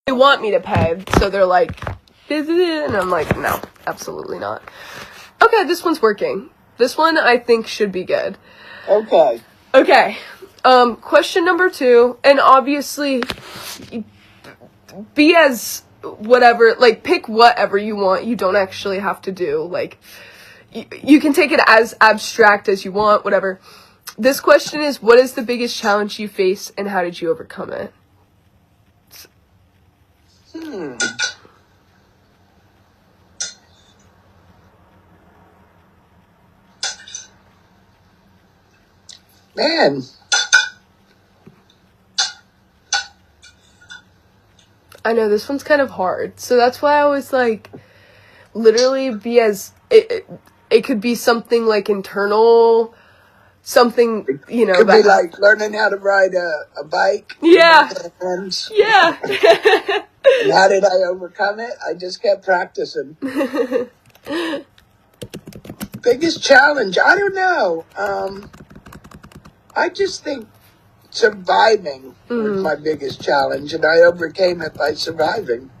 they want me to pay, so they're like, and I'm like, no, absolutely not. Okay, this one's working. This one I think should be good. Okay. Question number 2, and obviously, be as whatever, like, pick whatever you want. You don't actually have to do, like, you can take it as abstract as you want, whatever. This question is, what is the biggest challenge you face, and how did you overcome it? Man. I know, this one's kind of hard. So that's why I was like, literally be as, it could be something like internal, something, you know. It could be like learning how to ride a bike. Yeah. Yeah. And how did I overcome it? I just kept practicing. Biggest challenge? I don't know. I just think surviving was my biggest challenge, and I overcame it by surviving.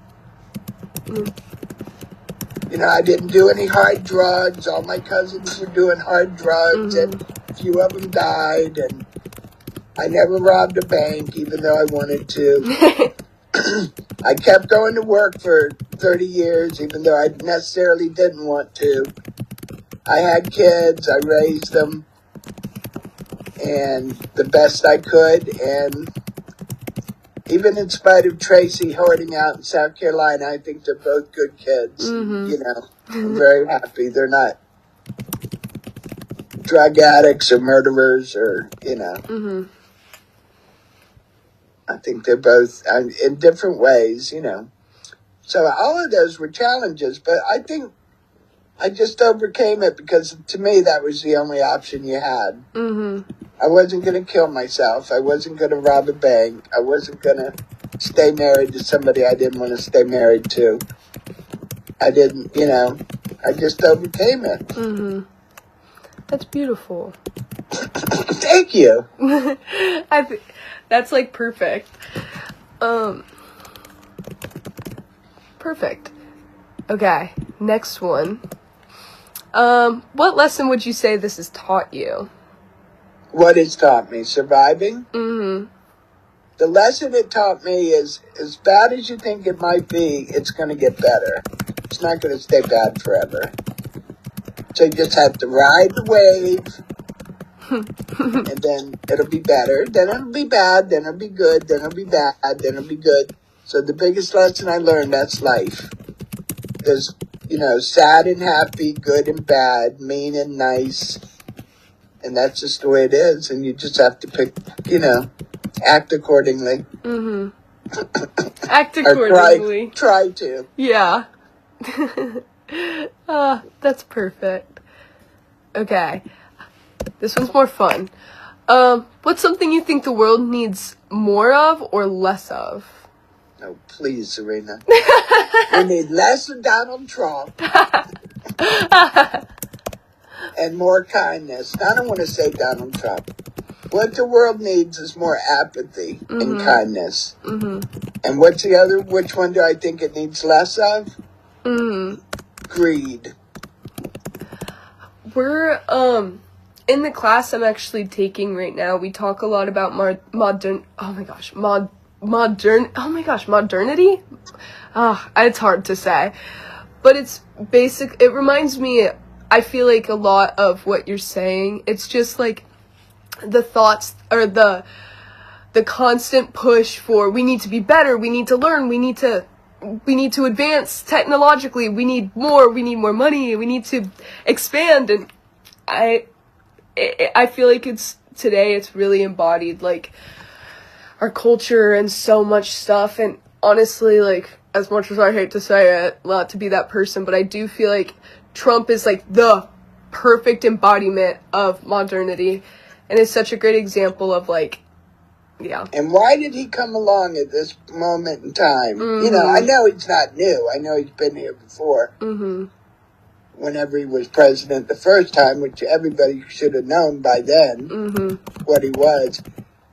You know, I didn't do any hard drugs. All my cousins were doing hard drugs, and a few of them died, and I never robbed a bank, even though I wanted to. I kept going to work for 30 years, even though I necessarily didn't want to. I had kids, I raised them, and the best I could, and even in spite of Tracy hoarding out in South Carolina, I think they're both good kids. You know, I'm very happy they're not drug addicts or murderers or, you know. I think they're both in different ways, you know. So all of those were challenges, but I think I just overcame it because to me that was the only option you had. I wasn't going to kill myself. I wasn't going to rob a bank. I wasn't going to stay married to somebody I didn't want to stay married to. I didn't, you know, I just overcame it. That's beautiful. Thank you. I think that's like perfect. Perfect. Okay, next one. What lesson would you say this has taught you? What it's taught me? Surviving? The lesson it taught me is, as bad as you think it might be, it's going to get better. It's not going to stay bad forever. So you just have to ride the wave, and then it'll be better. Then it'll be bad, then it'll be good, then it'll be bad, then it'll be good. So the biggest lesson I learned, that's life. There's, you know, sad and happy, good and bad, mean and nice. And that's just the way it is. And you just have to pick, you know, act accordingly. Act accordingly. Or try to. Yeah. That's perfect. Okay. This one's more fun. What's something you think the world needs more of or less of? Oh, please, Serena. We need less of Donald Trump. And more kindness. I don't want to say Donald Trump. What the world needs is more apathy and kindness. And what's the other? Which one do I think it needs less of? Greed. We're, in the class I'm actually taking right now, we talk a lot about modernity? It's hard to say. But it's basic, it reminds me, I feel like a lot of what you're saying, it's just like the thoughts, or the constant push for, we need to be better, we need to learn, we need to advance technologically, we need more money, we need to expand, and I feel like today it's really embodied, like, our culture and so much stuff, and honestly, like, as much as I hate to say it, not to be that person, but I do feel like Trump is, like, the perfect embodiment of modernity, and is such a great example of, like, yeah. And why did he come along at this moment in time? You know, I know he's not new. I know he's been here before. Whenever he was president the first time, which everybody should have known by then what he was.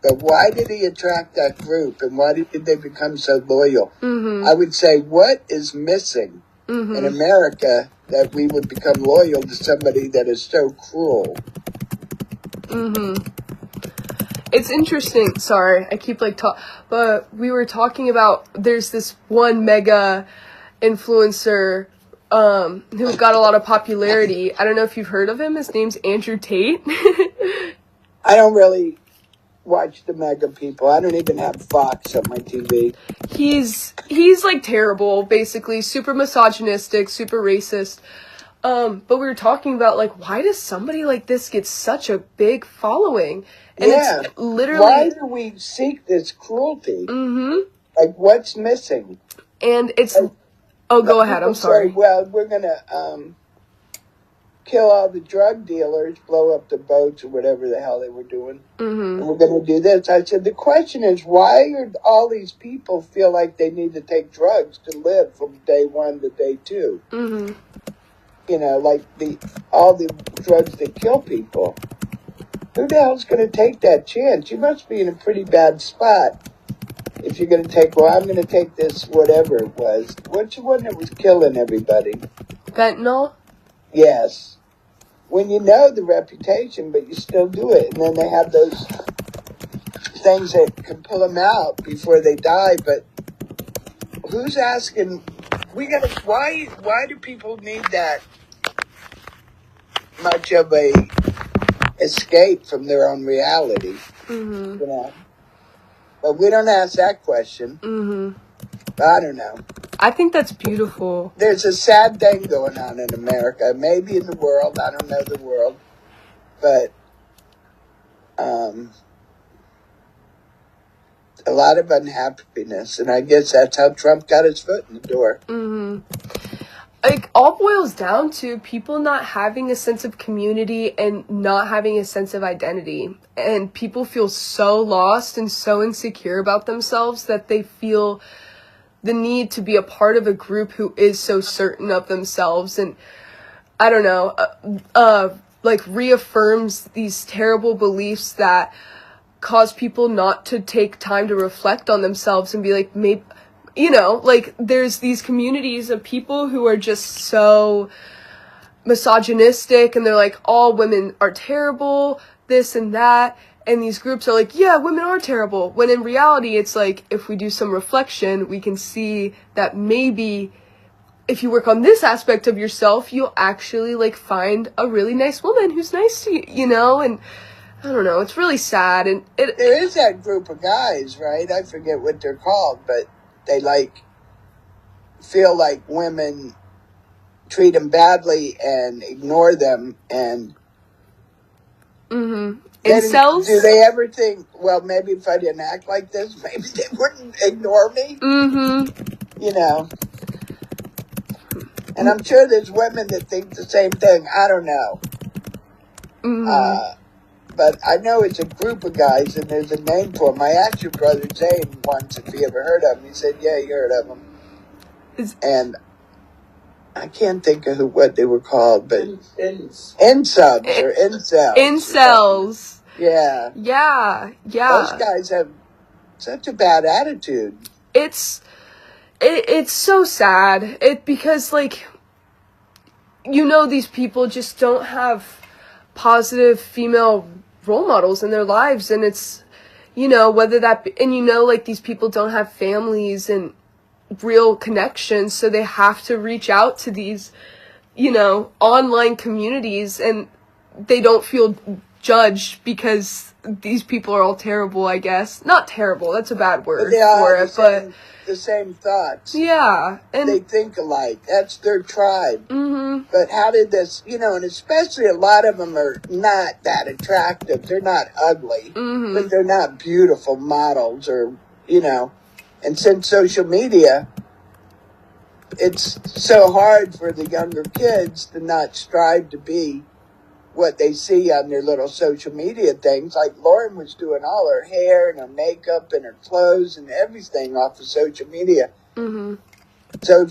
but why did he attract that group, and why did they become so loyal? Mm-hmm. I would say, what is missing Mm-hmm. in America that we would become loyal to somebody that is so cruel? Mm-hmm. It's interesting. Sorry, I keep but we were talking about there's this one mega influencer who got a lot of popularity. I don't know if you've heard of him. His name's Andrew Tate. I don't really watch the mega people. I don't even have Fox on my TV. He's like terrible, basically, super misogynistic, super racist. But we were talking about like, why does somebody like this get such a big following? And Yeah. it's literally Why do we seek this cruelty? Mm-hmm. Like, what's missing? And it's oh, go ahead. I'm People sorry. say, well, we're gonna kill all the drug dealers, blow up the boats or whatever the hell they were doing, Mm-hmm. and we're gonna do this. I said, the question is, why are all these people feel like they need to take drugs to live from day one to day two? Mm-hmm. You know, like all the drugs that kill people. Who the hell's going to take that chance? You must be in a pretty bad spot if you're going to take, well, I'm going to take this, whatever it was. What's the one that was killing everybody? Fentanyl? Yes. When you know the reputation, but you still do it. And then they have those things that can pull them out before they die. But who's asking, why do people need that much of a escape from their own reality? Mm-hmm. You know? But we don't ask that question. Mm-hmm. I don't know. I think that's beautiful. There's a sad thing going on in America, maybe in the world. I don't know the world, but a lot of unhappiness, and I guess that's how Trump got his foot in the door. Mm-hmm. Like, all boils down to people not having a sense of community and not having a sense of identity. And people feel so lost and so insecure about themselves that they feel the need to be a part of a group who is so certain of themselves. And I don't know, like reaffirms these terrible beliefs that cause people not to take time to reflect on themselves and be like, maybe, you know, like there's these communities of people who are just so misogynistic and they're like, all women are terrible, this and that. And these groups are like, yeah, women are terrible. When in reality, it's like, if we do some reflection, we can see that maybe if you work on this aspect of yourself, you'll actually like find a really nice woman who's nice to you, you know? And I don't know, it's really sad. And There is that group of guys, right? I forget what they're called, but they like feel like women treat them badly and ignore them. And mm-hmm. then Incels? do they ever think, well, maybe if I didn't act like this, maybe they wouldn't ignore me? Mm-hmm. You know? And I'm sure there's women that think the same thing. I don't know. Mm-hmm. But I know it's a group of guys, and there's a name for them. I asked your brother Zane once if he ever heard of them. He said, yeah, he heard of them. And I can't think of what they were called, but N-subs or incels. Incels. Yeah. Yeah. Those guys have such a bad attitude. It's so sad. Because like, you know, these people just don't have positive female role models in their lives, and it's, you know, whether that be, and you know, like these people don't have families and real connections, so they have to reach out to these, you know, online communities, and they don't feel judged because these people are all terrible, I guess. Not terrible, that's a bad word But they all for have it, but the same thoughts. yeah, and They think alike. That's their tribe. mm-hmm, But how did this, you know, and especially a lot of them are not that attractive. They're not ugly, mm-hmm, but they're not beautiful models or, you know. And since social media, it's so hard for the younger kids to not strive to be what they see on their little social media things. Like Lauren was doing all her hair and her makeup and her clothes and everything off of social media. mm-hmm. So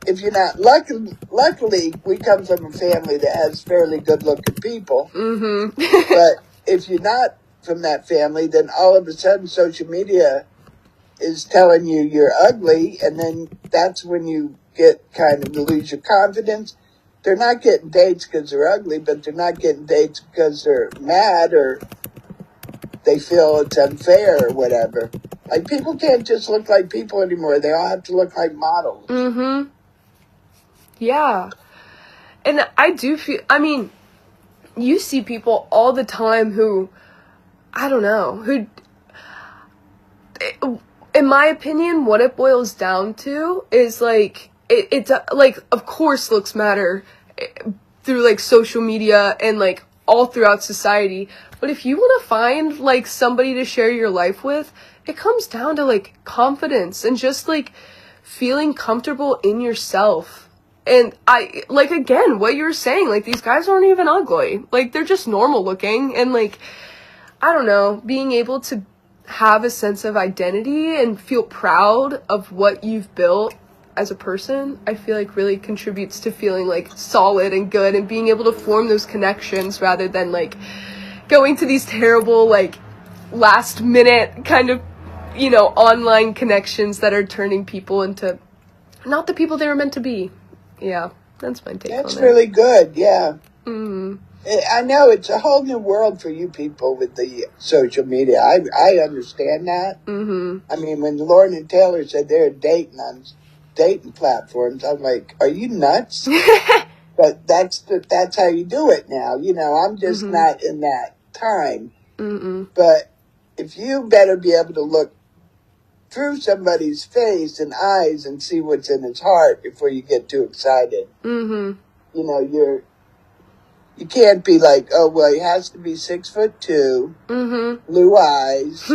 if you're not luckily we come from a family that has fairly good looking people. Mm-hmm. But if you're not from that family, then all of a sudden social media is telling you you're ugly, and then that's when you get kind of lose your confidence. They're not getting dates because they're ugly, but they're not getting dates because they're mad or they feel it's unfair or whatever. Like, people can't just look like people anymore. They all have to look like models. Mm-hmm. Yeah. And I do feel, I mean, you see people all the time who, I don't know, who, in my opinion, what it boils down to is, like, it's, like, of course looks matter through, like, social media and, like, all throughout society. But if you want to find, like, somebody to share your life with, it comes down to, like, confidence and just, like, feeling comfortable in yourself. And I, like, again, what you were saying, like, these guys aren't even ugly. Like, they're just normal looking. And, like, I don't know, being able to have a sense of identity and feel proud of what you've built as a person, I feel like really contributes to feeling, like, solid and good and being able to form those connections rather than, like, going to these terrible, like, last minute kind of, you know, online connections that are turning people into not the people they were meant to be. Yeah, that's my take on it. That's really good, yeah. Mm-hmm. I know it's a whole new world for you people with the social media. I understand that. Mm-hmm. I mean, when Lauren and Taylor said they're dating on dating platforms, I'm like, are you nuts? But that's how you do it now. You know, I'm just not in that time. Mm-mm. But if you better be able to look through somebody's face and eyes and see what's in his heart before you get too excited. Mm-hmm. You know, you can't be like, oh, well, he has to be 6'2", blue eyes,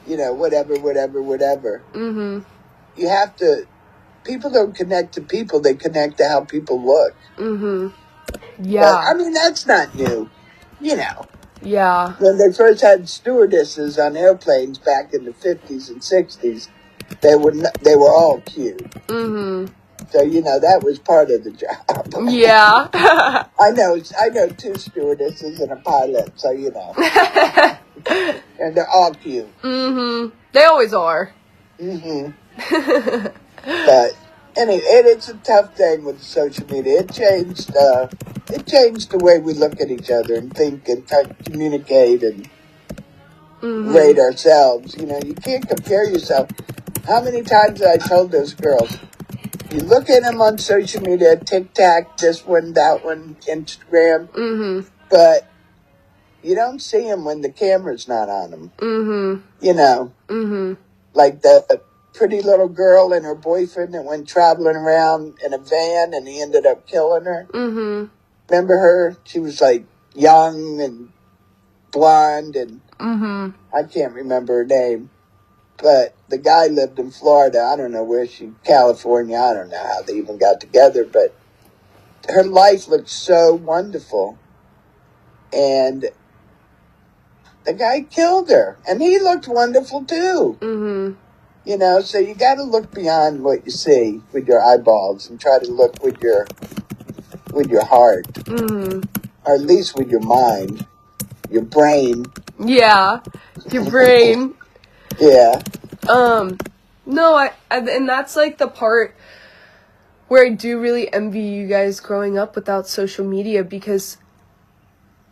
you know, whatever. Mm-hmm. You have to, people don't connect to people, they connect to how people look. Mm-hmm. Yeah. But, I mean, that's not new, you know. Yeah. When they first had stewardesses on airplanes back in the 50s and 60s, they were all cute. Mm-hmm. So, you know, that was part of the job. Yeah. I know 2 stewardesses and a pilot, so, you know. And they're all cute. Mm-hmm. They always are. Mm-hmm. But anyway, it's a tough thing with social media. It changed the way we look at each other and think and communicate and rate ourselves. You know, you can't compare yourself. How many times have I told those girls, you look at them on social media, TikTok, this one, that one, Instagram, but you don't see them when the camera's not on them. You know, like the pretty little girl and her boyfriend that went traveling around in a van and he ended up killing her. Remember her? She was like young and blonde and I can't remember her name. But the guy lived in Florida. I don't know where California. I don't know how they even got together. But her life looked so wonderful. And the guy killed her. And he looked wonderful too. You know, so you got to look beyond what you see with your eyeballs and try to look with your heart. Or at least with your mind. Your brain. Yeah. Your brain. Yeah. No, and that's, like, the part where I do really envy you guys growing up without social media, because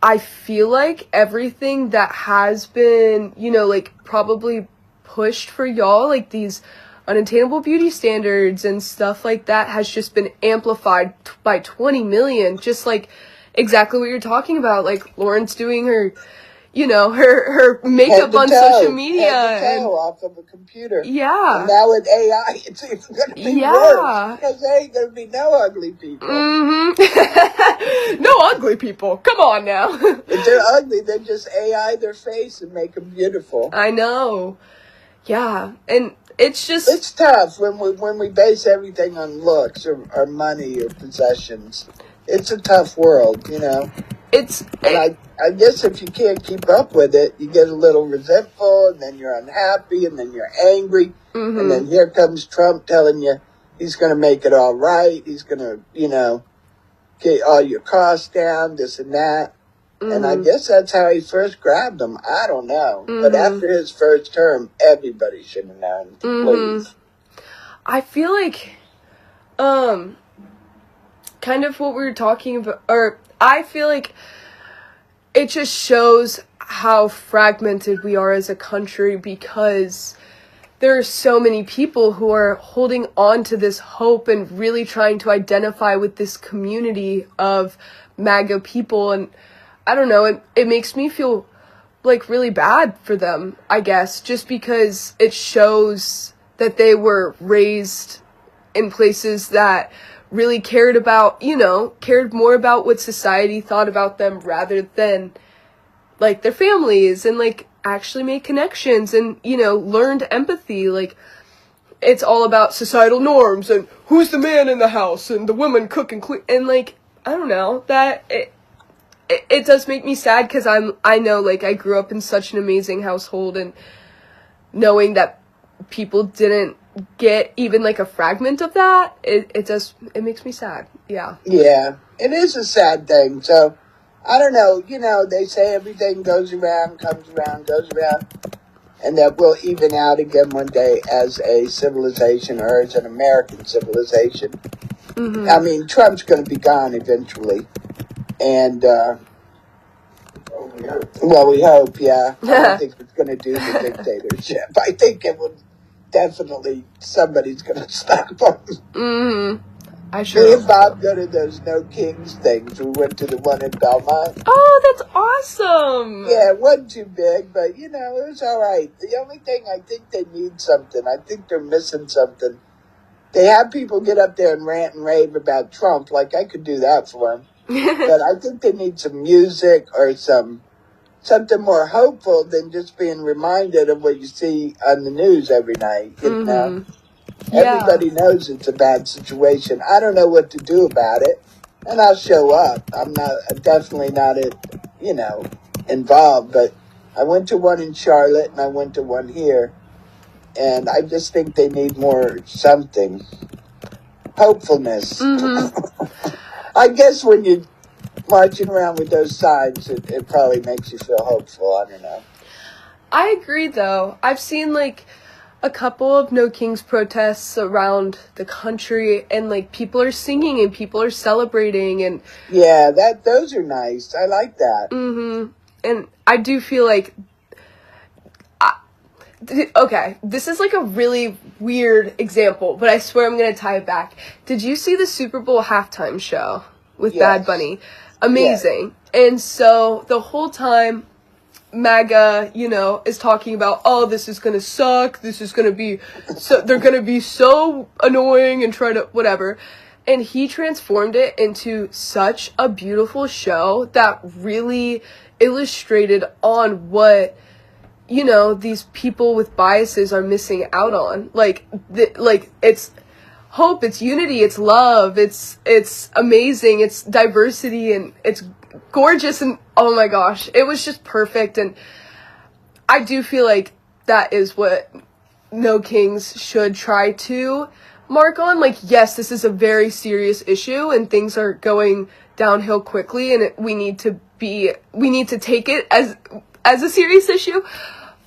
I feel like everything that has been, you know, like, probably pushed for y'all, like, these unattainable beauty standards and stuff like that has just been amplified by 20 million, just, like, exactly what you're talking about, like, Lauren's doing her, you know, her makeup on social media. Head to toe off of a computer. Yeah. And now with AI, it's even going to be worse. Because there ain't going to be no ugly people. No ugly people. Come on now. If they're ugly, they just AI their face and make them beautiful. I know. Yeah. And it's just... It's tough when we base everything on looks or money or possessions. It's a tough world, you know. And I guess if you can't keep up with it, you get a little resentful, and then you're unhappy, and then you're angry, and then here comes Trump telling you he's going to make it all right, he's going to, you know, get all your costs down, this and that. And I guess that's how he first grabbed them. I don't know. But after his first term, everybody should have known. Please. I feel like, kind of what we were talking about, or I feel like it just shows how fragmented we are as a country, because there are so many people who are holding on to this hope and really trying to identify with this community of MAGA people. And I don't know, it makes me feel like really bad for them, I guess, just because it shows that they were raised in places that really cared more about what society thought about them rather than like their families, and like actually made connections and, learned empathy. Like, it's all about societal norms and who's the man in the house and the woman cook and clean, and like, I don't know, that it does make me sad, because I know, like, I grew up in such an amazing household, and knowing that people didn't get even like a fragment of that, it makes me sad. Yeah. Yeah, it is a sad thing. So, I don't know, they say everything goes around, comes around, goes around, and that we'll even out again one day as a civilization, or as an American civilization. I mean, Trump's going to be gone eventually. And, well, we hope, yeah. I don't think it's going to do the dictatorship. I think it will definitely, somebody's going to stop him. I sure. Me and Bob go to those No Kings things. We went to the one in Belmont. Oh, that's awesome. Yeah, it wasn't too big, but, it was all right. The only thing, I think they need something. I think they're missing something. They have people get up there and rant and rave about Trump, like I could do that for them. But I think they need some music or something more hopeful than just being reminded of what you see on the news every night. Yeah. Everybody knows it's a bad situation. I don't know what to do about it, and I'll show up. I'm definitely not, involved. But I went to one in Charlotte, and I went to one here, and I just think they need more something. Hopefulness. I guess when you're marching around with those signs, it probably makes you feel hopeful. I don't know. I agree, though. I've seen, like, a couple of No Kings protests around the country, and, like, people are singing and people are celebrating, and... Yeah, those are nice. I like that. And I do feel like... Okay, this is, like, a really weird example, but I swear I'm gonna tie it back. Did you see the Super Bowl halftime show with Bad Bunny? Amazing. Yeah. And so, the whole time... MAGA, is talking about, oh, this is gonna suck, this is gonna be, they're gonna be so annoying and try to, whatever. And he transformed it into such a beautiful show that really illustrated on what, these people with biases are missing out on. Like, it's hope, it's unity, it's love, it's amazing, it's diversity, and it's gorgeous, and oh my gosh, it was just perfect. And I do feel like that is what No Kings should try to mark on. Like, yes, this is a very serious issue, and things are going downhill quickly, and we need to take it as a serious issue.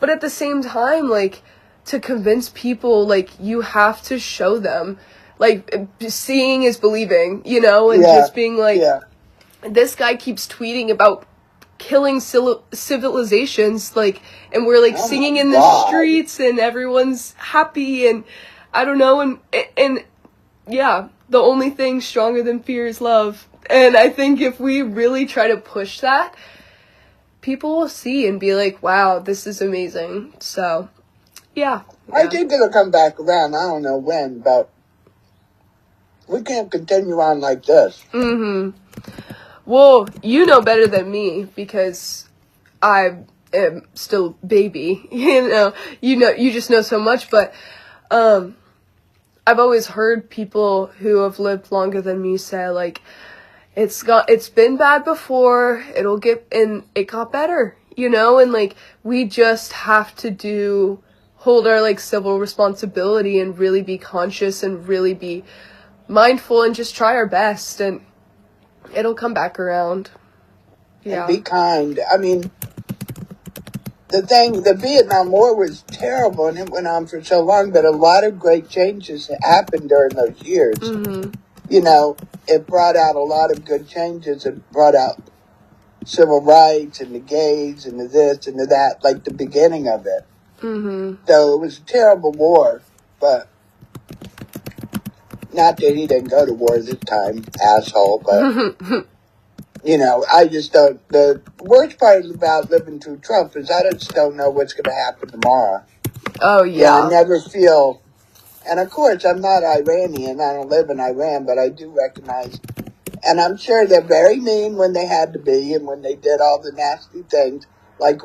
But at the same time, like, to convince people, like, you have to show them, like, seeing is believing, and just being like, this guy keeps tweeting about killing civilizations, like, and we're like singing in the streets, and everyone's happy, and I don't know, and yeah, the only thing stronger than fear is love. And I think if we really try to push that, people will see and be like, wow, this is amazing. So yeah. I think it'll come back around. I don't know when, but we can't continue on like this. Well, you know better than me, because I am still baby. You just know so much. But I've always heard people who have lived longer than me say, like, it's been bad before, it got better, and like, we just have to hold our, like, civil responsibility and really be conscious and really be mindful and just try our best, and it'll come back around. and be kind. I mean, the Vietnam War was terrible and it went on for so long, but a lot of great changes happened during those years. You know, it brought out a lot of good changes. It brought out civil rights and the gays and the this and the that, like the beginning of it. So it was a terrible war, but not that he didn't go to war this time, asshole, but, you know, I just don't, the worst part about living through Trump is I just don't know what's going to happen tomorrow. Oh, yeah. I never feel, and of course, I'm not Iranian, I don't live in Iran, but I do recognize, and I'm sure they're very mean when they had to be, and when they did all the nasty things, like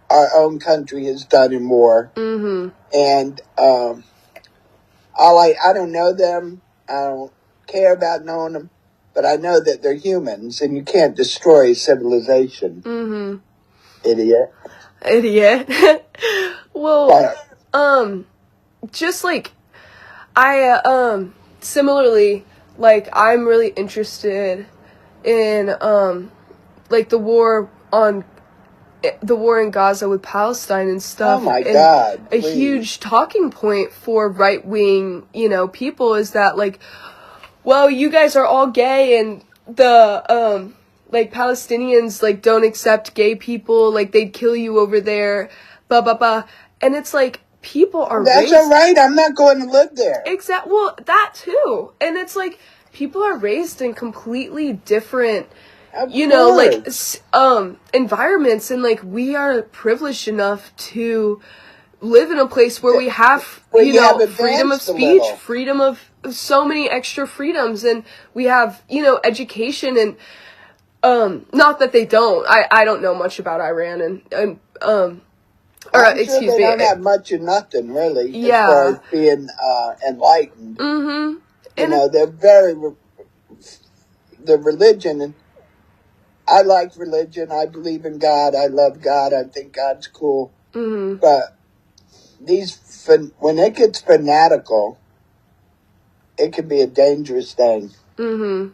our own country has done in war. And I don't know them. I don't care about knowing them, but I know that they're humans, and you can't destroy civilization. Idiot. Well, just like I similarly, like I'm really interested in like the war in Gaza with Palestine and stuff. Oh my and God! A please. huge talking point for right-wing, people is that, like, well, you guys are all gay and the like Palestinians like don't accept gay people, like they'd kill you over there, blah blah blah. And it's like people are That's all right. I'm not going to live there. Well, that too. And it's like people are raised in completely different environments, and like we are privileged enough to live in a place where we have freedom of speech, freedom of so many extra freedoms, and we have education, and not that they don't. I don't know much about Iran, and excuse me, they don't have much of nothing really, yeah, as far as being enlightened. They're the religion, and I like religion. I believe in God. I love God. I think God's cool. But when it gets fanatical, it can be a dangerous thing. No,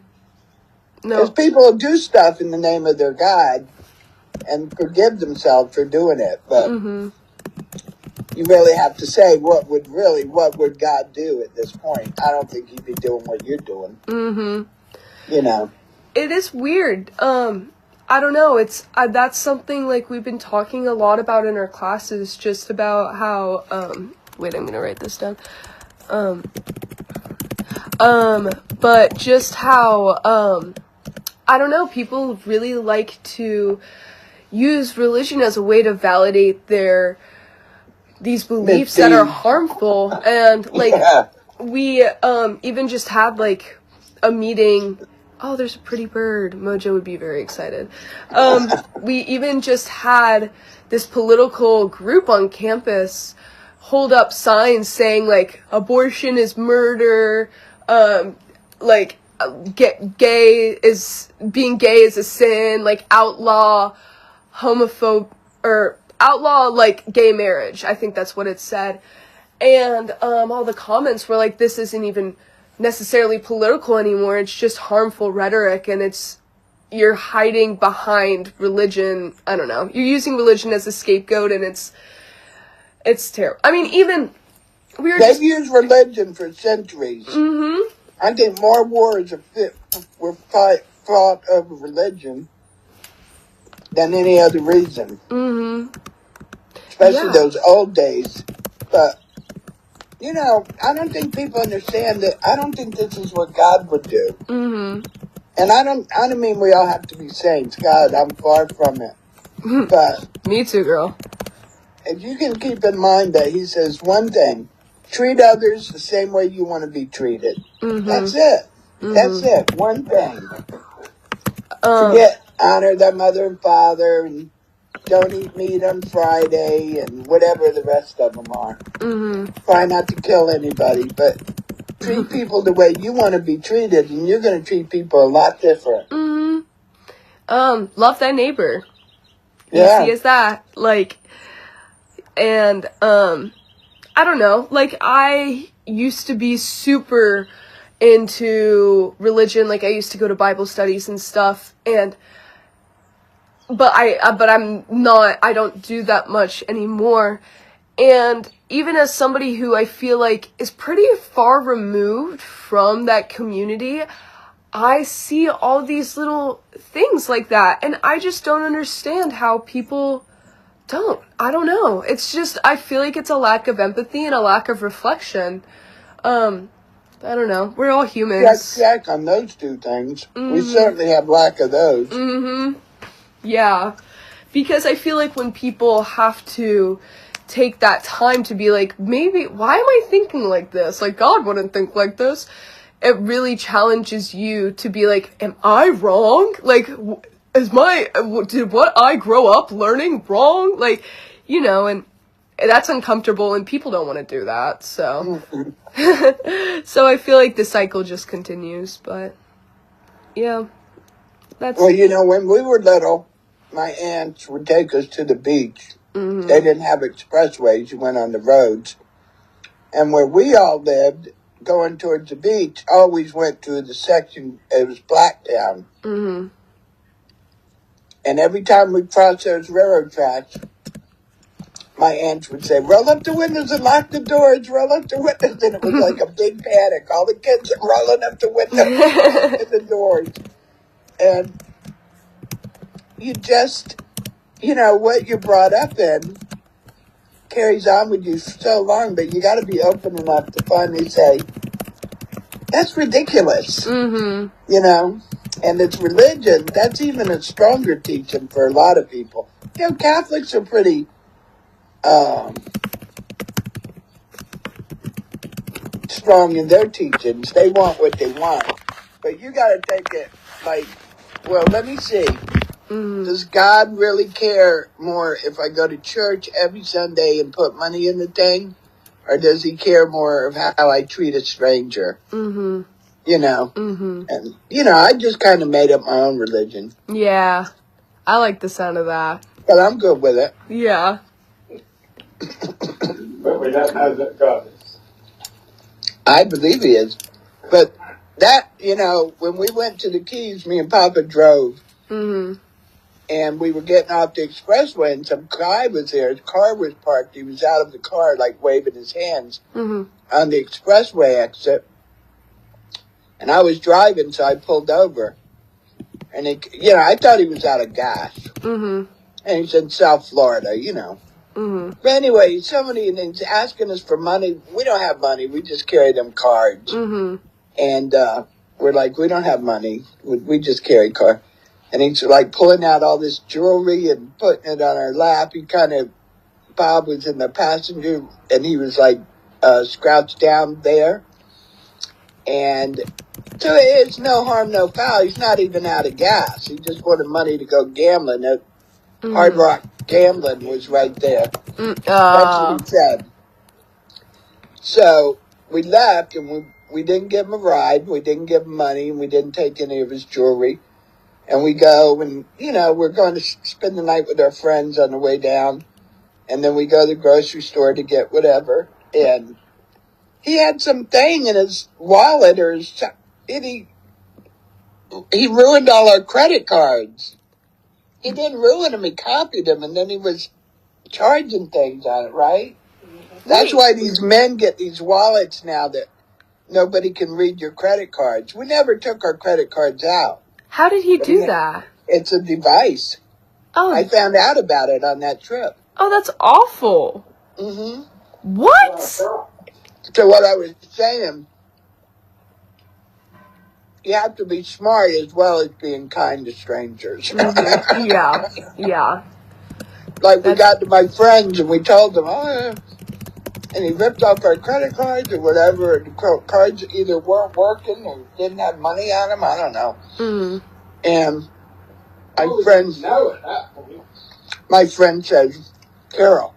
because people do stuff in the name of their God and forgive themselves for doing it. But you really have to say what would God do at this point? I don't think he'd be doing what you're doing. It is weird. I don't know. It's that's something like we've been talking a lot about in our classes, just about how wait, I'm gonna write this down. But just how I don't know, people really like to use religion as a way to validate these beliefs that are harmful, and like we even just had like a meeting. Oh, there's a pretty bird. Mojo would be very excited. We even just had this political group on campus hold up signs saying, like, abortion is murder, like, being gay is a sin, like, outlaw like, gay marriage. I think that's what it said. And all the comments were like, this isn't even necessarily political anymore, it's just harmful rhetoric, and you're hiding behind religion. I don't know, you're using religion as a scapegoat, and it's terrible. I mean, even they've used religion for centuries. I think more wars were fought over religion than any other reason. Especially those old days. But I don't think people understand that. I don't think this is what God would do. And I don't mean we all have to be saints. God, I'm far from it. But me too, girl. If you can keep in mind that he says one thing: treat others the same way you want to be treated. That's it. That's it. One thing. Honor thy mother and father, and don't eat meat on Friday, and whatever the rest of them are. Try not to kill anybody, but treat people the way you want to be treated, and you're going to treat people a lot different. Love thy neighbor. Yeah. Easy as that. Like, and, I don't know, like, I used to be super into religion, like, I used to go to Bible studies and stuff, and but I'm not, I don't do that much anymore. And even as somebody who I feel like is pretty far removed from that community, I see all these little things like that, and I just don't understand how people don't. I don't know. It's just, I feel like it's a lack of empathy and a lack of reflection. I don't know. We're all humans. Check on those two things. We certainly have lack of those. Yeah. Because I feel like when people have to take that time to be like, maybe, why am I thinking like this? Like, God wouldn't think like this. It really challenges you to be like, am I wrong? Like, did what I grow up learning wrong? Like, and that's uncomfortable, and people don't want to do that, so. So I feel like the cycle just continues, but, yeah. That's. Well, when we were little, my aunts would take us to the beach. They didn't have expressways. You went on the roads. And where we all lived, going towards the beach, always went to the section, it was Blacktown. And every time we crossed those railroad tracks, my aunts would say, roll up the windows and lock the doors, roll up the windows. And it was like a big panic. All the kids are rolling up the windows and the doors. And you just, what you're brought up in carries on with you so long, but you got to be open enough to finally say, that's ridiculous, And it's religion. That's even a stronger teaching for a lot of people. Catholics are pretty strong in their teachings. They want what they want. But you got to take it like, well, let me see. Does God really care more if I go to church every Sunday and put money in the thing? Or does he care more of how I treat a stranger? And, I just kind of made up my own religion. Yeah. I like the sound of that. But I'm good with it. Yeah. But we don't know that God is. I believe he is. But that, when we went to the Keys, me and Papa drove. And we were getting off the expressway, and some guy was there. His car was parked. He was out of the car, like, waving his hands on the expressway exit. And I was driving, so I pulled over. And, I thought he was out of gas. And he's in South Florida, But anyway, somebody, and he's asking us for money. We don't have money. We just carry them cards. And we're like, we don't have money. We just carry cards. And he's like pulling out all this jewelry and putting it on our lap. Bob was in the passenger, and he was like crouched down there. And so it's no harm, no foul. He's not even out of gas. He just wanted money to go gambling. Hard Rock Gambling was right there. That's what he said. So we left, and we didn't give him a ride. We didn't give him money, and we didn't take any of his jewelry. And we go, and, we're going to spend the night with our friends on the way down. And then we go to the grocery store to get whatever. And he had something in his wallet, or he ruined all our credit cards. He didn't ruin them, he copied them, and then he was charging things on it, right? That's why these men get these wallets now that nobody can read your credit cards. We never took our credit cards out. How did he do that? It's a device. Oh. I found out about it on that trip. Oh, that's awful. What? So what I was saying, you have to be smart as well as being kind to strangers. Yeah. Like we got to my friends and we told them, and he ripped off our credit cards or whatever. And the cards either weren't working or didn't have money on them. I don't know. And my friend says, Carol,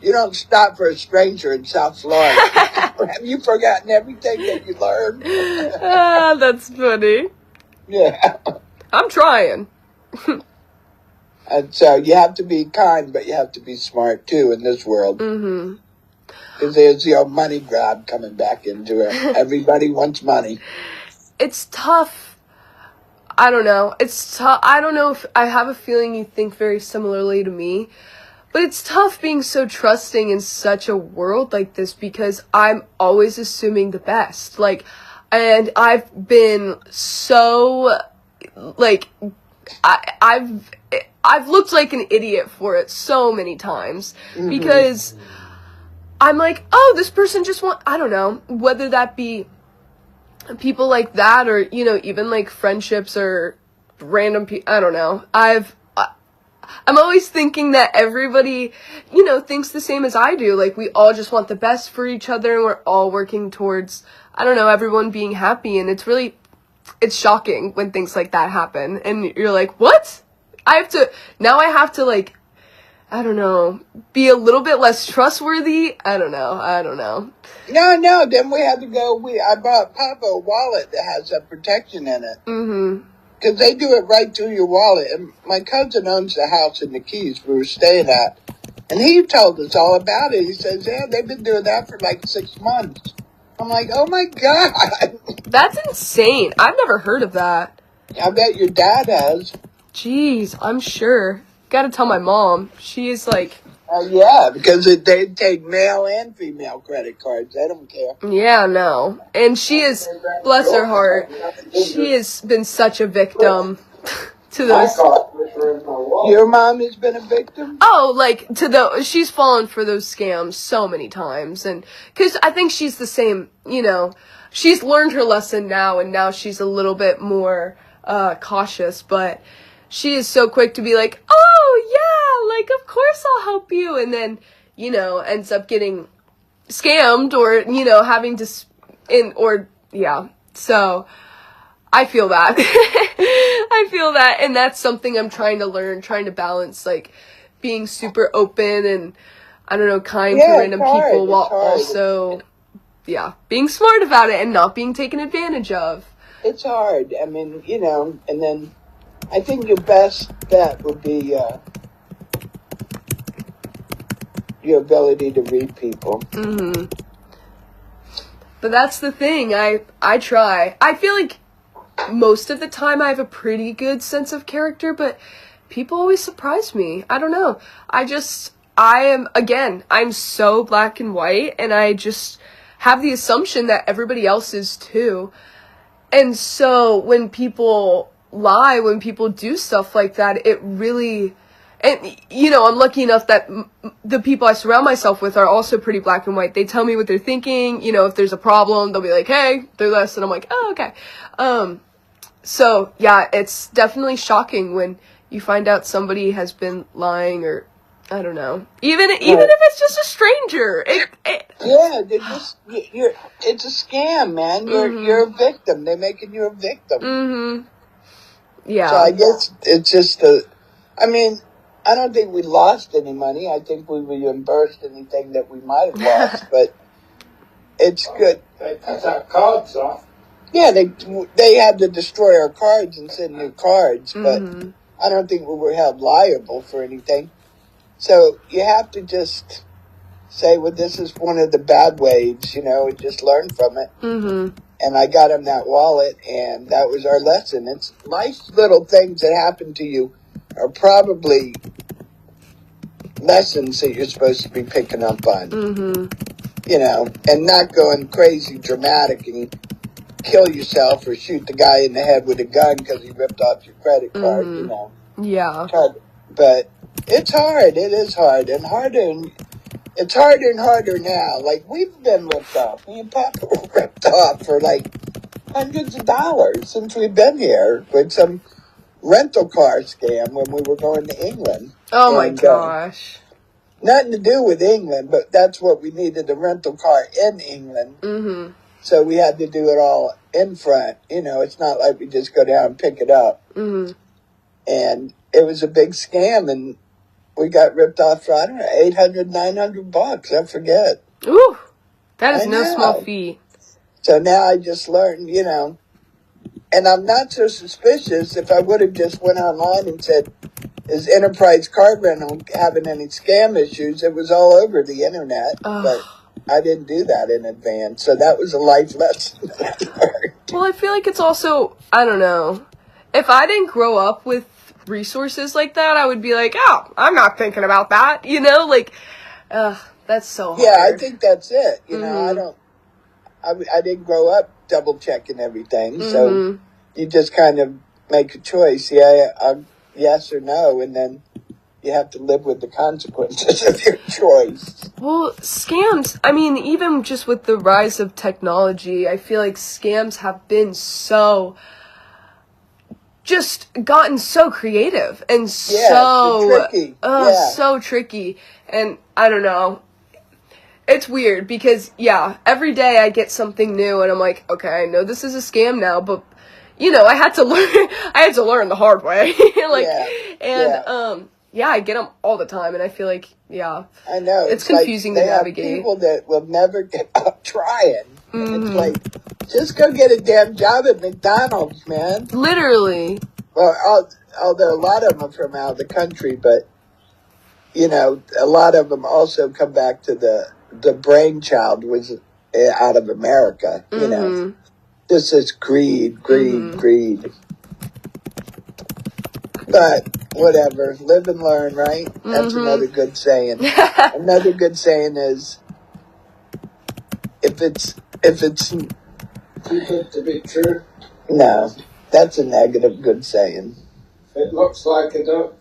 you don't stop for a stranger in South Florida. Have you forgotten everything that you learned? That's funny. Yeah. I'm trying. And so you have to be kind, but you have to be smart too in this world. Because there's the old money grab coming back into it. Everybody wants money. It's tough. I don't know. It's tough. I don't know if I have a feeling you think very similarly to me, but it's tough being so trusting in such a world like this because I'm always assuming the best. Like, and I've been so, like, I've looked like an idiot for it so many times because I'm like, oh, this person just I don't know, whether that be people like that or, you know, even like friendships or random people, I don't know. I'm always thinking that everybody, you know, thinks the same as I do. Like, we all just want the best for each other and we're all working towards, I don't know, everyone being happy. And it's shocking when things like that happen. And you're like, what? Now I have to like, I don't know, be a little bit less trustworthy. I don't know. No, then we had to go, I bought Papa a wallet that has a protection in it. Mm-hmm. Because they do it right through your wallet. And my cousin owns the house in the Keys we were staying at. And he told us all about it. He says, yeah, they've been doing that for like 6 months. I'm like, oh my God. That's insane. I've never heard of that. I bet your dad has. Jeez, I'm sure. Gotta tell my mom. She is like... Yeah, because they take male and female credit cards. They don't care. Yeah, no. And she is, bless her heart, she has been such a victim to those... Your mom has been a victim? Oh, like, she's fallen for those scams so many times. And, because I think she's the same, you know, she's learned her lesson now, and now she's a little bit more cautious, but... She is so quick to be like, oh, yeah, like, of course I'll help you. And then, you know, ends up getting scammed or, you know, having to, yeah. So, I feel that. I feel that. And that's something I'm trying to learn, trying to balance, like, being super open and, I don't know, kind to random people while also, yeah, being smart about it and not being taken advantage of. It's hard. I mean, you know, and then... I think your best bet would be your ability to read people. Mm-hmm. But that's the thing. I try. I feel like most of the time I have a pretty good sense of character, but people always surprise me. I don't know. I'm so black and white, and I just have the assumption that everybody else is too. And so when people... lie, when people do stuff like that, it really, and you know, I'm lucky enough that the people I surround myself with are also pretty black and white. They tell me what they're thinking, you know, if there's a problem, they'll be like, hey, do this, and I'm like, oh, okay. So yeah, it's definitely shocking when you find out somebody has been lying, or I don't know, even if it's just a stranger. Yeah, it's a scam, man. You're a victim. They're making you a victim. Mm-hmm. Yeah. So I guess it's just I mean, I don't think we lost any money. I think we reimbursed anything that we might have lost, but it's good. They cut our cards off. Yeah, they had to destroy our cards and send new cards, but I don't think we were held liable for anything. So you have to just say, well, this is one of the bad waves, you know, and just learn from it. Mm-hmm. And I got him that wallet, and that was our lesson. It's life's little things that happen to you are probably lessons that you're supposed to be picking up on. Mm-hmm. You know, and not going crazy dramatic and kill yourself or shoot the guy in the head with a gun because he ripped off your credit card, you know. Yeah. But it's hard. It is hard. And it's harder and harder now. Like, we've been ripped off. Me and Papa were ripped off for, like, hundreds of dollars since we've been here with some rental car scam when we were going to England. Oh, my gosh. Nothing to do with England, but that's what we needed, a rental car in England. Mm-hmm. So we had to do it all in front. You know, it's not like we just go down and pick it up. Mm-hmm. And it was a big scam, and we got ripped off for, I don't know, $800, $900. I forget. Ooh, that is no small feat. So now I just learned, you know, and I'm not so suspicious. If I would have just went online and said, is Enterprise Card Rental having any scam issues? It was all over the internet, but I didn't do that in advance. So that was a life lesson that I learned. Well, I feel like it's also, I don't know, if I didn't grow up with resources like that, I would be like, oh, I'm not thinking about that, you know? Like, that's so hard. Yeah, I think that's it. You know, Mm-hmm. I didn't grow up double checking everything, so Mm-hmm. you just kind of make a choice. Yeah, yes or no, and then you have to live with the consequences of your choice. Well, scams, I mean, even just with the rise of technology, I feel like scams have been just gotten so creative and Yeah, so they're tricky. Yeah. so tricky. And I don't know. It's weird because every day I get something new and I'm like, okay, I know this is a scam now, but you know, I had to learn the hard way. I get them all the time and I feel like I know. it's confusing to they have navigate. people that will never give up trying. Mm-hmm. It's like, just go get a damn job at McDonald's, man. Literally. Well, although a lot of them are from out of the country, but, you know, a lot of them also come back to the brainchild was out of America, you know. Mm-hmm. This is greed. But whatever, live and learn, right? That's another good saying. Another good saying is, if it's Too good to be true. no, that's a negative good saying. It looks like a duck.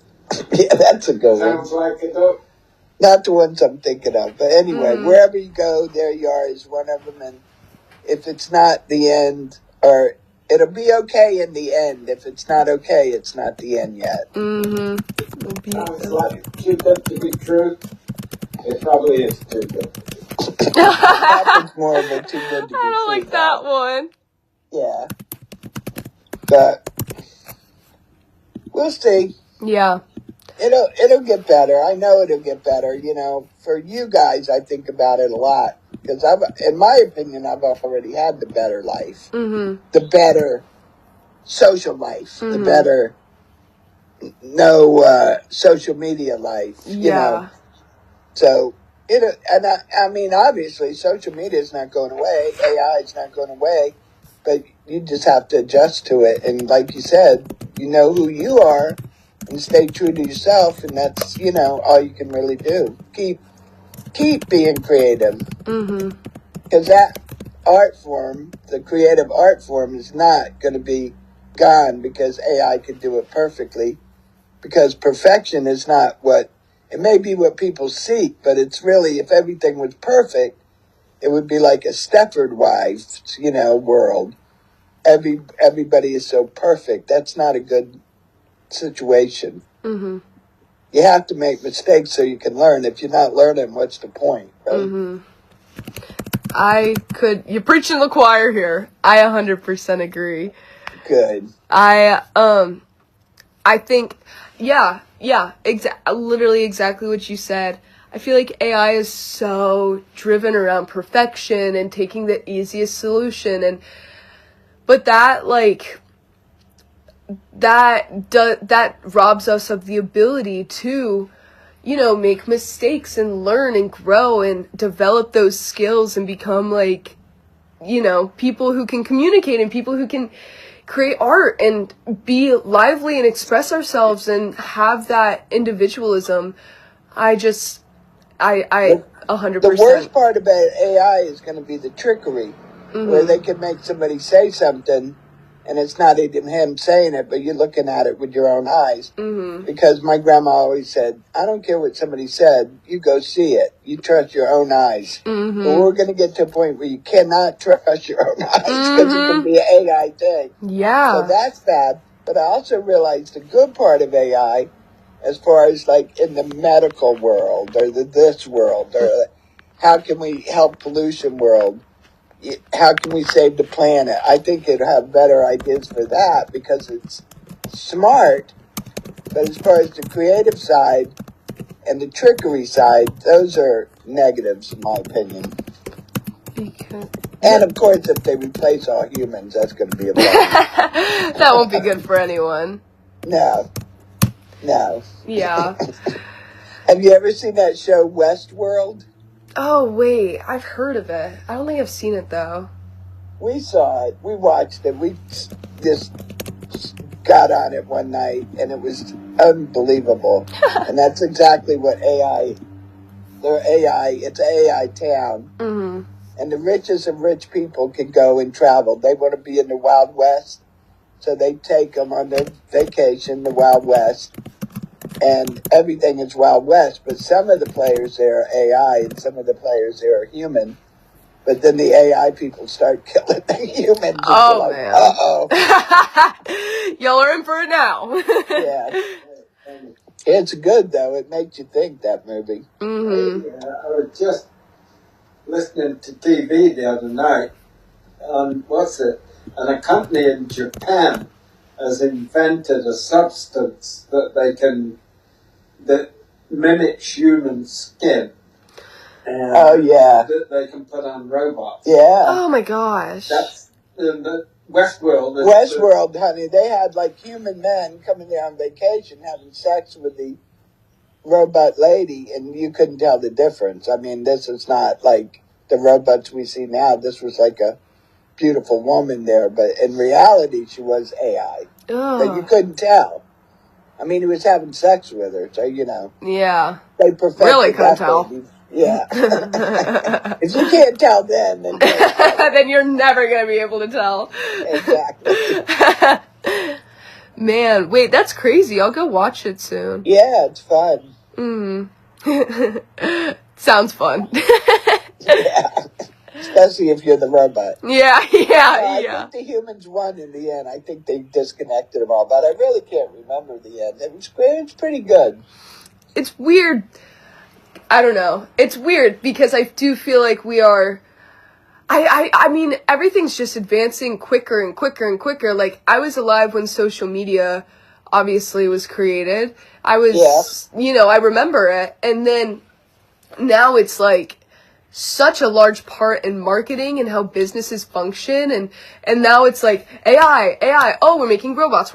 Yeah, that's a good one. Sounds like a duck. Not the ones I'm thinking of, but anyway, wherever you go, there you are is one of them. And if it's not the end, or it'll be okay in the end. If it's not okay, it's not the end yet. Sounds like too good to be true. It probably is too good. That was more of a too good to be I don't true like that one. Yeah. But we'll see. Yeah. It'll get better. I know it'll get better. You know, for you guys, I think about it a lot because in my opinion, I've already had the better life, the better social life, the better no social media life. You know, so I mean, obviously, social media is not going away. AI is not going away, but you just have to adjust to it. And like you said, you know who you are. And stay true to yourself, and that's, you know, all you can really do. Keep being creative. Because that art form, the creative art form, is not going to be gone because AI could do it perfectly. Because perfection is not it may be what people seek, but it's really, if everything was perfect, it would be like a Stepford Wives, you know, world. Everybody is so perfect. That's not a good situation. You have to make mistakes so you can learn. If you're not learning, what's the point, right? You're preaching the choir here. I 100% agree. Good. I think, literally exactly what you said. I feel like AI is so driven around perfection and taking the easiest solution, but that, like, that robs us of the ability to, you know, make mistakes and learn and grow and develop those skills and become, like, you know, people who can communicate and people who can create art and be lively and express ourselves and have that individualism. I 100%. The worst part about AI is going to be the trickery, where they can make somebody say something and it's not even him saying it, but you're looking at it with your own eyes. Because my grandma always said, I don't care what somebody said, you go see it. You trust your own eyes. But we're going to get to a point where you cannot trust your own eyes because it can be an AI thing. Yeah. So that's bad. But I also realized the good part of AI, as far as like in the medical world or this world, or how can we help pollution world, how can we save the planet? I think it'd have better ideas for that because it's smart. But as far as the creative side and the trickery side, those are negatives in my opinion. And of course, if they replace all humans, that's going to be a problem. That won't be good for anyone. No. Yeah. Have you ever seen that show Westworld? Oh, wait. I've heard of it. I don't think I've seen it, though. We saw it. We watched it. We just got on it one night, and it was unbelievable. And that's exactly what it's an AI town. Mm-hmm. And the richest of rich people can go and travel. They want to be in the Wild West, so they take them on their vacation, the Wild West. And everything is Wild West, but some of the players there are AI, and some of the players there are human. But then the AI people start killing the humans. Oh, like, man. Uh-oh. Y'all are in for it now. Yeah. It's good, though. It makes you think, that movie. Mm-hmm. I was just listening to TV the other night on, and a company in Japan has invented a substance that mimics human skin. And Oh, yeah. that they can put on robots. Yeah. Oh, my gosh. That's the Westworld. Westworld, honey, they had like human men coming there on vacation having sex with the robot lady, and you couldn't tell the difference. I mean, this is not like the robots we see now. This was like a beautiful woman there, but in reality, she was AI. But you couldn't tell. I mean, he was having sex with her, so, you know. Yeah. They perfected Really couldn't that tell. baby. Yeah. If you can't tell then Then you're never going to be able to tell. Exactly. Man, wait, that's crazy. I'll go watch it soon. Yeah, it's fun. Sounds fun. Yeah. Especially if you're the robot. Yeah. I think the humans won in the end. I think they disconnected them all, but I really can't remember the end. It was pretty good. It's weird. I don't know. It's weird because I do feel like we are... I mean, everything's just advancing quicker and quicker and quicker. Like, I was alive when social media obviously was created. I was, I remember it. And then now it's like such a large part in marketing and how businesses function. And now it's like AI. Oh, we're making robots.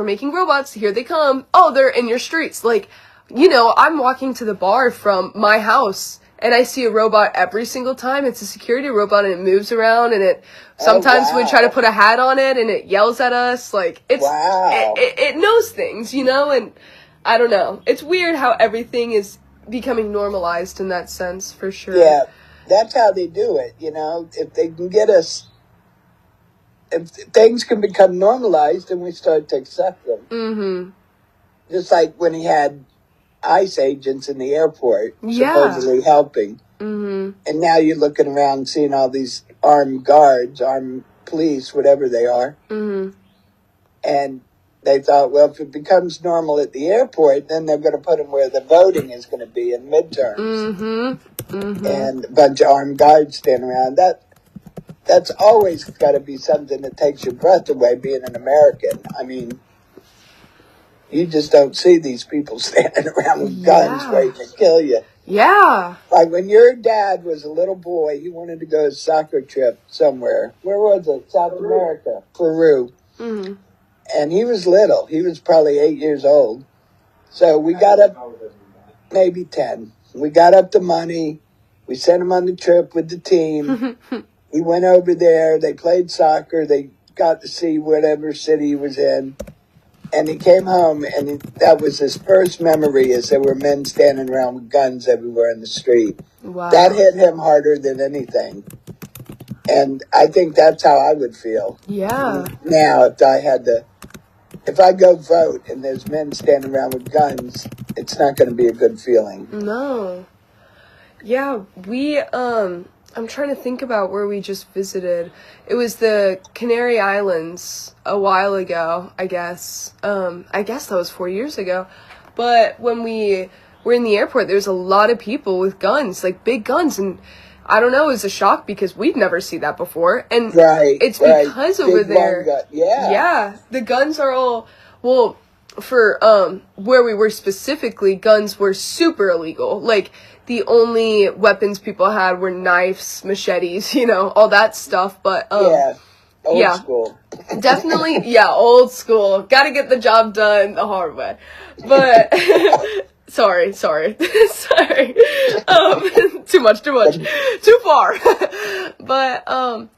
Here they come. Oh, they're in your streets. Like, I'm walking to the bar from my house and I see a robot every single time. It's a security robot and it moves around and sometimes we try to put a hat on it and it yells at us. Like, it knows things, and I don't know. It's weird how everything is becoming normalized in that sense, for sure. Yeah, that's how they do it, If they can get us, if things can become normalized, then we start to accept them. Mm-hmm. Just like when he had ICE agents in the airport supposedly helping. Mm-hmm. And now you're looking around seeing all these armed guards, armed police, whatever they are. Mm-hmm. And they thought, well, if it becomes normal at the airport, then they're going to put them where the voting is going to be in midterms. Mm-hmm. Mm-hmm. And a bunch of armed guards standing around. That's always got to be something that takes your breath away being an American. I mean, you just don't see these people standing around with guns waiting to kill you. Yeah. Like when your dad was a little boy, he wanted to go on a soccer trip somewhere. Where was it? South America. Peru. Mm-hmm. And he was little. He was probably 8 years old. So we got up, maybe 10. We got up the money. We sent him on the trip with the team. He went over there. They played soccer. They got to see whatever city he was in. And he came home, and that was his first memory, is there were men standing around with guns everywhere in the street. Wow. That hit him harder than anything. And I think that's how I would feel. Yeah. Now, if I go vote and there's men standing around with guns, it's not going to be a good feeling. No. Yeah, I'm trying to think about where we just visited. It was the Canary Islands a while ago, I guess. I guess that was 4 years ago. But when we were in the airport, there was a lot of people with guns, like big guns. And I don't know, it was a shock because we'd never seen that before. And it's because over big there, yeah, the guns are all, well, for where we were specifically, guns were super illegal. Like, the only weapons people had were knives, machetes, all that stuff. But old school. Definitely, old school. Gotta get the job done the hard way. But sorry. Sorry. Too much. Too far. But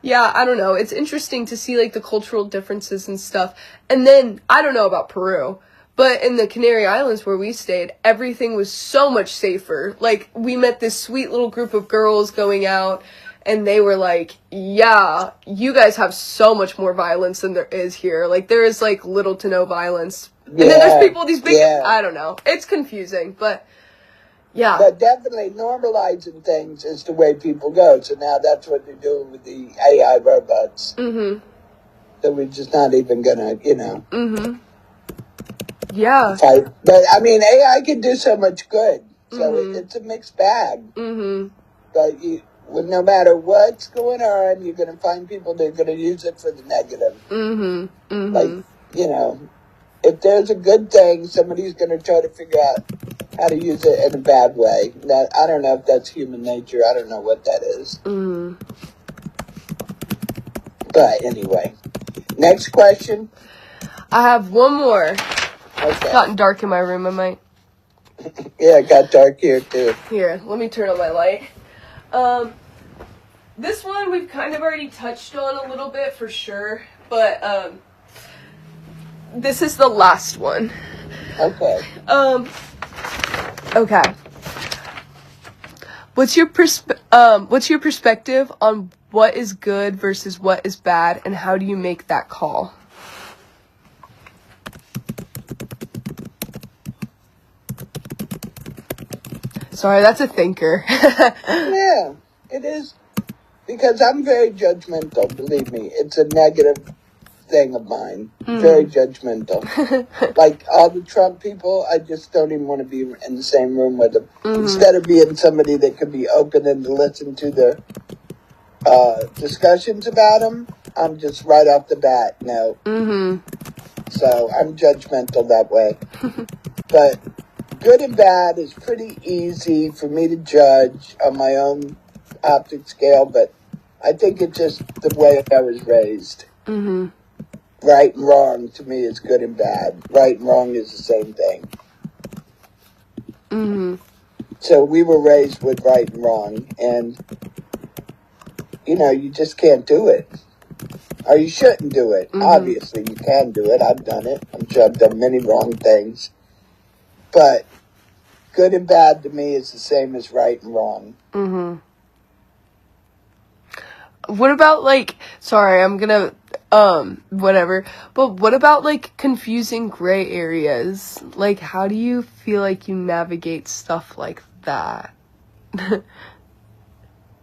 Yeah, I don't know. It's interesting to see, like, the cultural differences and stuff. And then, I don't know about Peru, but in the Canary Islands where we stayed, everything was so much safer. Like, we met this sweet little group of girls going out, and they were like, yeah, you guys have so much more violence than there is here. Like, there is, like, little to no violence. And then there's people, these big, I don't know. It's confusing, but... Yeah. But definitely normalizing things is the way people go. So now that's what they're doing with the AI robots. Mm-hmm. So we're just not even gonna, Mm-hmm. Yeah. fight. But I mean, AI can do so much good. So it's a mixed bag. Mm-hmm. But no matter what's going on, you're gonna find people that are gonna use it for the negative. Mm-hmm. Mm-hmm. Like, if there's a good thing, somebody's gonna try to figure out how to use it in a bad way. That I don't know if that's human nature. I don't know what that is. Mm. But anyway, next question. I have one more. Okay. It's gotten dark in my room. I might. Yeah, it got dark here too. Here, let me turn on my light. This one we've kind of already touched on a little bit for sure, but this is the last one. Okay. Okay. What's your perspective on what is good versus what is bad, and how do you make that call? Sorry, that's a thinker. Yeah, it is. Because I'm very judgmental, believe me. It's a negative thing of mine. Very judgmental. Like all the Trump people, I just don't even want to be in the same room with them. Instead of being somebody that could be open and to listen to the discussions about them, I'm just right off the bat, no. So I'm judgmental that way. But good and bad is pretty easy for me to judge on my own optic scale, but I think it's just the way I was raised. Right and wrong to me is good and bad. Right and wrong is the same thing. So we were raised with right and wrong, and you just can't do it. Or you shouldn't do it. Obviously, you can do it. I've done it. I'm sure I've done many wrong things. But good and bad to me is the same as right and wrong. What about, like, sorry, I'm gonna, whatever, but what about, like, confusing gray areas? Like, how do you feel like you navigate stuff like that?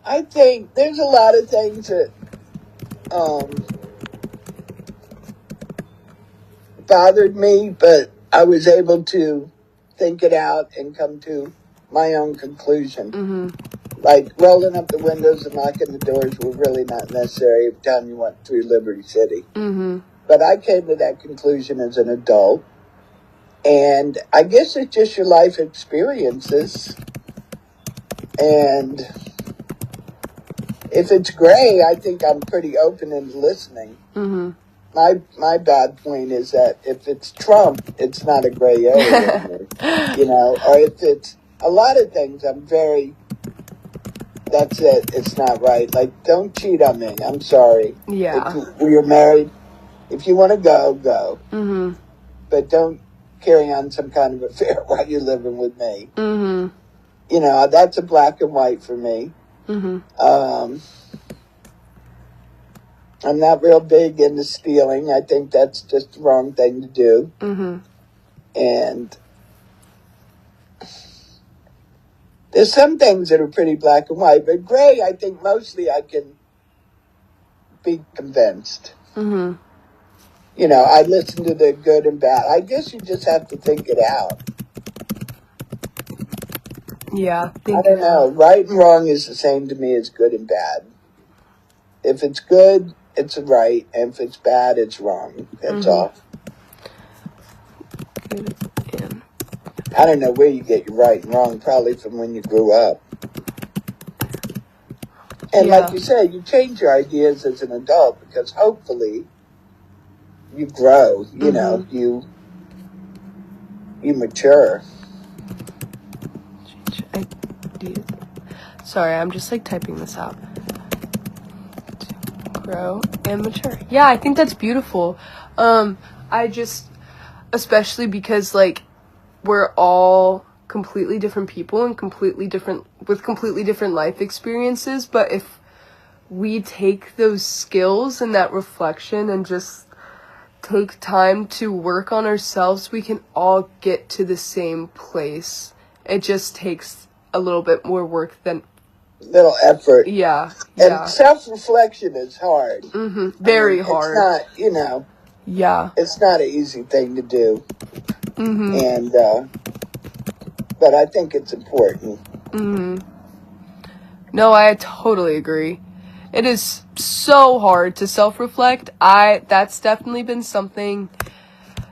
I think there's a lot of things that bothered me, but I was able to think it out and come to my own conclusion. Like rolling up the windows and locking the doors were really not necessary every time you went through Liberty City. But I came to that conclusion as an adult. And I guess it's just your life experiences. And if it's gray, I think I'm pretty open and listening. My bad point is that if it's Trump, it's not a gray area. Or if it's a lot of things, I'm very... That's it. It's not right. Like, don't cheat on me. I'm sorry. Yeah. If you're married, if you want to go, go. But don't carry on some kind of affair while you're living with me. That's a black and white for me. I'm not real big into stealing. I think that's just the wrong thing to do. And there's some things that are pretty black and white, but gray, I think mostly I can be convinced. I listen to the good and bad. I guess you just have to think it out. Yeah. I don't know. Right and wrong is the same to me as good and bad. If it's good, it's right, and if it's bad, it's wrong. That's all. I don't know where you get your right and wrong, probably from when you grew up. And like you said, you change your ideas as an adult because hopefully you grow, you mature. Sorry, I'm just, like, typing this out. grow and mature. Yeah, I think that's beautiful. Especially because, like, we're all completely different people and with completely different life experiences, but if we take those skills and that reflection and just take time to work on ourselves, we can all get to the same place. It just takes a little bit more work than Little effort. yeah. And self-reflection is hard. Very hard. It's not, Yeah. it's not an easy thing to do. Mm-hmm. And, but I think it's important. Mm-hmm. No, I totally agree. It is so hard to self-reflect. That's definitely been something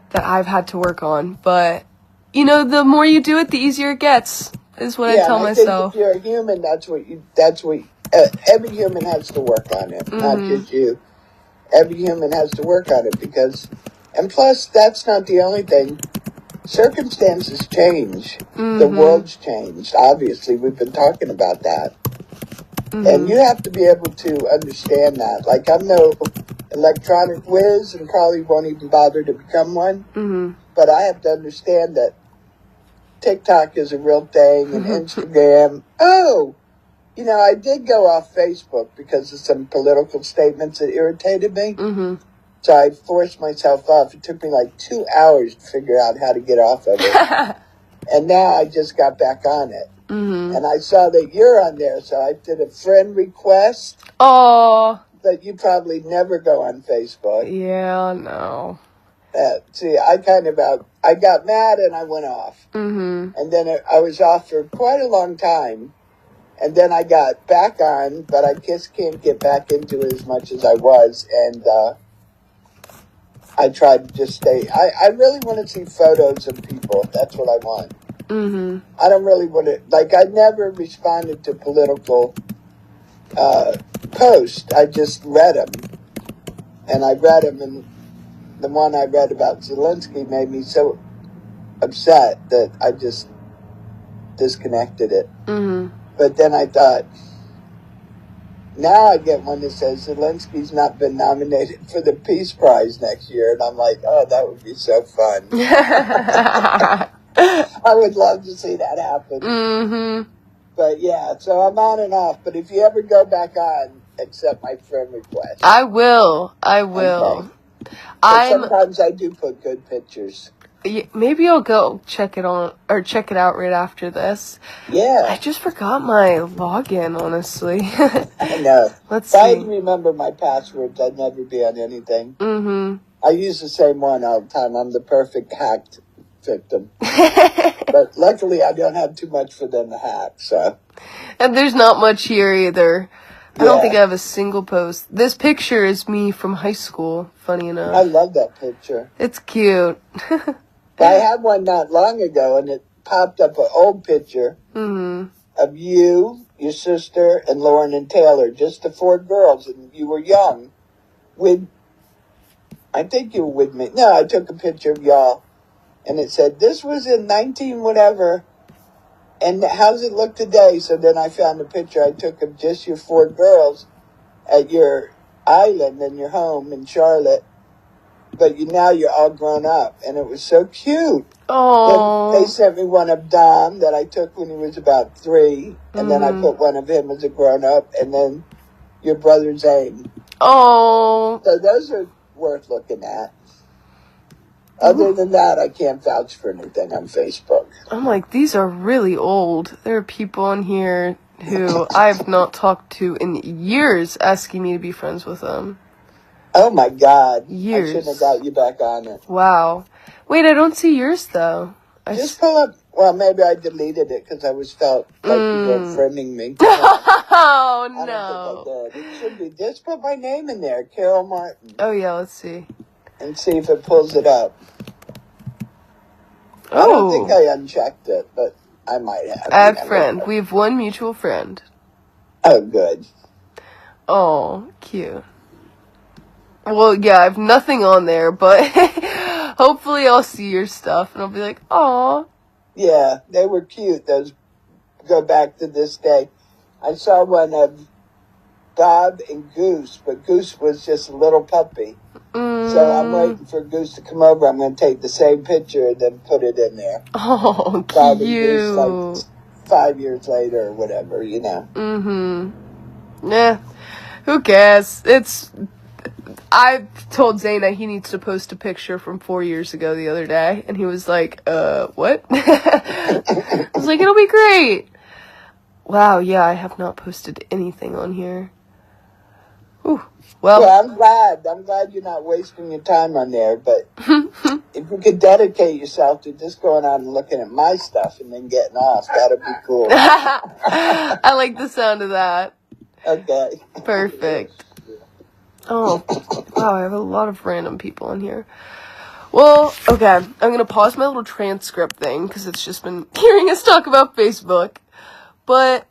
that I've had to work on. But, the more you do it, the easier it gets, is what I tell myself. Think if you're a human, every human has to work on it, not just you. Every human has to work on it and plus, that's not the only thing. Circumstances change. The world's changed. Obviously, we've been talking about that. And you have to be able to understand that. Like, I'm no electronic whiz and probably won't even bother to become one. But I have to understand that TikTok is a real thing and Instagram. I did go off Facebook because of some political statements that irritated me. So I forced myself off. It took me like 2 hours to figure out how to get off of it. And now I just got back on it. And I saw that you're on there, so I did a friend request. Oh. But you probably never go on Facebook. Yeah, no. See, I got mad and I went off. And then I was off for quite a long time. And then I got back on, but I just can't get back into it as much as I was. And I tried to just stay. I really want to see photos of people. That's what I want. I don't really want to, I never responded to political posts. I just read them. And I read them, and the one I read about Zelensky made me so upset that I just disconnected it. But then I thought, now I get one that says Zelensky's not been nominated for the Peace Prize next year. And I'm like, oh, that would be so fun. I would love to see that happen. But yeah, so I'm on and off. But if you ever go back on, accept my friend request. I will. Okay. Sometimes I do put good pictures. Maybe I'll go check it out right after this. Yeah. I just forgot my login, honestly. I know. Let's see. If I remember my passwords, I'd never be on anything. I use the same one all the time. I'm the perfect hacked victim. But luckily, I don't have too much for them to hack, so. And there's not much here either. I don't think I have a single post. This picture is me from high school, funny enough. I love that picture. It's cute. I had one not long ago, and it popped up an old picture of you, your sister, and Lauren and Taylor, just the 4 girls, and you were young. I think you were with me. No, I took a picture of y'all, and it said, this was in 19 whatever, and how's it look today? So then I found a picture I took of just your 4 girls at your island and your home in Charlotte. But now you're all grown up, and it was so cute. Oh. They sent me one of Dom that I took when he was about 3, and then I put one of him as a grown up, and then your brother Zane. Oh. So those are worth looking at. Other than that, I can't vouch for anything on Facebook. I'm like, these are really old. There are people on here who I have not talked to in years asking me to be friends with them. Oh my God. Years. I shouldn't have got you back on it. Wow. Wait, I don't see yours though. Just pull up. Well, maybe I deleted it because I felt like you were friending me. Oh, no. I don't think I did. It should be. Just put my name in there, Carol Martin. Oh, yeah, let's see. And see if it pulls it up. Oh. I don't think I unchecked it, but I might have. Add friend. We have one mutual friend. Oh, good. Oh, cute. Well, yeah, I have nothing on there, but hopefully I'll see your stuff and I'll be like, aw. Yeah, they were cute. Those go back to this day. I saw one of Bob and Goose, but Goose was just a little puppy. So I'm waiting for Goose to come over. I'm going to take the same picture and then put it in there. Oh, Bob cute. and Goose, like 5 years later or whatever, you know. Nah, who cares? I told Zaina he needs to post a picture from 4 years ago the other day, and he was like, what? I was like, it'll be great. Wow, yeah, I have not posted anything on here. Ooh, well, I'm glad you're not wasting your time on there, but if you could dedicate yourself to just going on and looking at my stuff and then getting off, that'd be cool. I like the sound of that. Okay. Perfect. Oh, wow, I have a lot of random people in here. Well, okay, I'm gonna pause my little transcript thing, because it's just been hearing us talk about Facebook. But